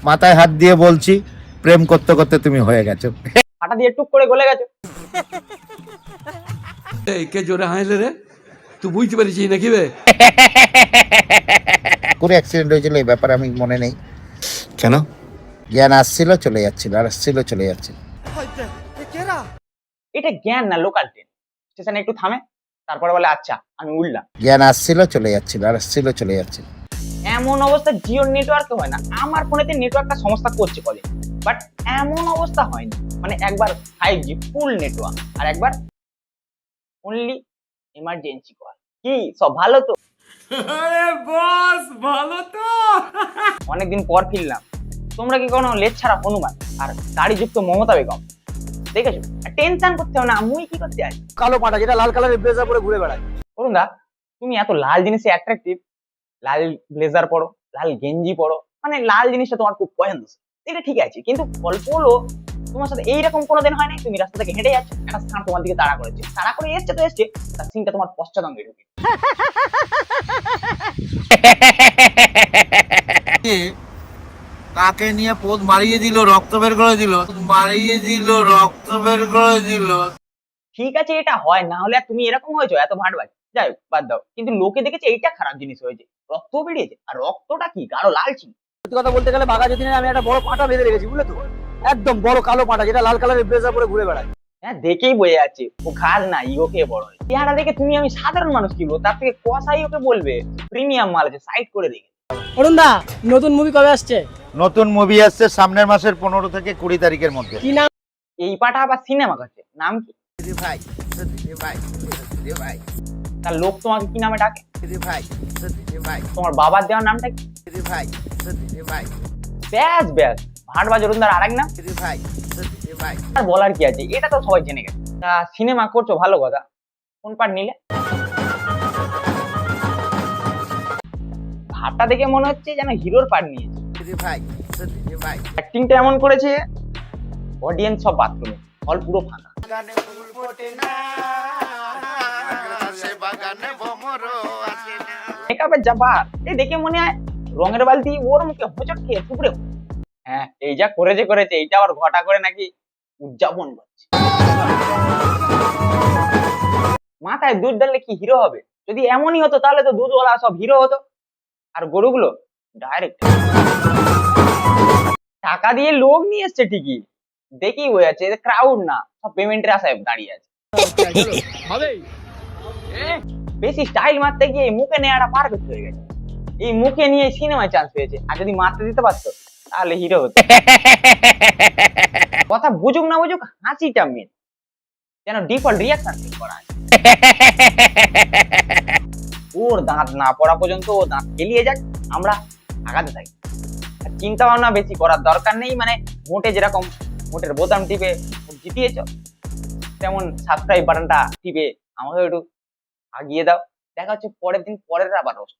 মাথায় হাত দিয়ে বলছি, প্রেম করতে করতে তুমি হয়ে গেছো। হাঁটা দিয়ে টুক করে গলে গেছে। এই কে জোরে হাসলে রে? তুই বুঝতে পারছিস নাকি বে? করে অ্যাক্সিডেন্ট হয়েছিল এই ব্যাপারে আমি মনে নেই। কেন? জ্ঞান আসছিল চলে যাচ্ছিল, আর আসছিল চলে যাচ্ছিল। এটা জ্ঞান না, লোকাল ট্রেন। স্টেশনে একটু থামে, তারপরে বলে আচ্ছা আমি উঠলাম। জ্ঞান আসছিল চলে যাচ্ছিল, আর আসছিল চলে যাচ্ছিল। এমন অবস্থা জিওর নেটওয়ার্কে হয় না। আমার ফোনেতে নেটওয়ার্কটা সমস্যা করছে কলে, বাট এমন অবস্থা হয়নি। মানে একবার 5G ফুল নেটওয়ার্ক, আর একবার অনলি এমার্জেন্সি কল। কি সব ভালো তো? বস ভালো তো? অনেকদিন পর ফিরলাম। তোমরা কি কোনো লেট ছাড়া হনুমান আর গাড়ি যুক্ত মমতা বেগম দেখেছো? টেনশন করতে হবে না, আমি কি করতে আছি। কালো পাটা যেটা লাল কালারের ব্লেজার পরে ঘুরে বেড়ায়। করুন দা, তুমি এত লাল জিনিসে অ্যাট্রাকটিভ, লাল ব্লেজার পরো, লাল গেঞ্জি পরো, মানে লাল জিনিসটা তোমার খুব পছন্দ। এটা ঠিক আছে, কিন্তু গল্প হলো তোমার সাথে এইরকম কোনোদিন হয় নাই তুমি রাস্তা থেকে হেঁটে যাচ্ছ, একটা স্থান তোমার দিকে তাড়া করেছে, তাড়া করে এসছে তো এসছে, তার সিনটা তোমার পশ্চাদঙ্গে ঢুকে। কাকে নিয়ে পোদ মারিয়ে দিল, রক্ত বের করে দিল, মারিয়ে দিল, রক্ত বের করে দিল। ঠিক আছে, এটা হয় না হলে আর তুমি এরকম হয়েছো এত ভাটবাজ। যাই হোক, বাদ দাও। কিন্তু লোকে দেখেছে এইটা খারাপ জিনিস হয়েছে, রক্ত বেরিয়েছে। আর রক্তটা কি গাঢ় লাল ছিল। সত্যি কথা বলতে গেলে বাঘা যতীনের আমি একটা বড় পাটা বেঁধে রেখেছি, বুঝলে তো? একদম বড় কালো পাটা যেটা লাল কালারের ব্লেজার পরে ঘুরে বেড়ায়। হ্যাঁ, দেখেই বোঝা যাচ্ছে ও ঘাস না, ইগো খেয়ে বড় হয়। চেহারা দেখে তুমি আমি সাধারণ মানুষ কি বলবো, তার থেকে কসাই ওকে বলবে প্রিমিয়াম মাল আছে, সাইড করে দেখে। অরুণ দা, নতুন মুভি কবে আসছে? নতুন মুভি আসছে সামনের মাসের 15 থেকে 20 তারিখের মধ্যে। কি নাম? এই পাটা আবার সিনেমা করছে, নাম কি? ভাই ভাই ভাই তার লোক তোমাকে কি নামে ডাকে? ভাই ভাই তোমার বাবার দেওয়ার নামটা কি? ভাই ভাই ব্যাস ব্যাস, ভাটবাজ অরুণদার আরেক নাম। ভাই ভাই। আর বলার কি আছে, এটা তো সবাই জেনে গেছে। তা সিনেমা করছো, ভালো কথা। কোন পার্ট নিলে? ভাবটা দেখে মনে হচ্ছে যেন হিরোর পার্ট নিয়েছে। ভাই ভাই অ্যাক্টিংটা এমন করেছে, অডিয়েন্স সব বাথরুমে, হল পুরো ফাঁকা। মেকআপের জাপা এই দেখে মনে হয় রঙের বালতি ওর মুখে হোঁচট খেয়ে থুবড়ে। হ্যাঁ, এই যা করেছে করেছে, এইটা আবার ঘটা করে নাকি উদযাপন করছে। মাথায় দুধ ঢাললে কি হিরো হবে? যদি এমনই হতো তাহলে তো দুধওয়ালা সব হিরো হতো, আর গরুগুলো ডাইরেক্ট। টাকা দিয়ে লোক নিয়ে এসছে ঠিকই, দেখেই হয়ে যাচ্ছে ক্রাউড না, সব পেমেন্টের আশায় দাঁড়িয়ে আছে। বেশি স্টাইল মারতে গিয়ে এই মুখে নেওয়াটা পারফেক্ট হয়ে গেছে। এই মুখে নিয়ে সিনেমায় চান্স পেয়েছে, আর যদি মারতে দিতে পারতো তাহলে হিরো হতো। কথা বুঝুক না বুঝুক, হাসিটা মেন, যেন ডিফল্ট রিয়াকশন করা আছে। ওর দাঁত না পড়া পর্যন্ত ও দাঁত খেলিয়ে যাক, আমরা আগাতে থাকি। আর চিন্তা ভাবনা বেশি করার দরকার নেই। মানে মোটে যেরকম মোটের বোতাম টিপে জিতিয়েছ, তেমন সাবস্ক্রাইব বাটনটা টিপে আমাকে একটু আগিয়ে দাও। দেখা হচ্ছে পরের দিন পরের আবার রোস্ট।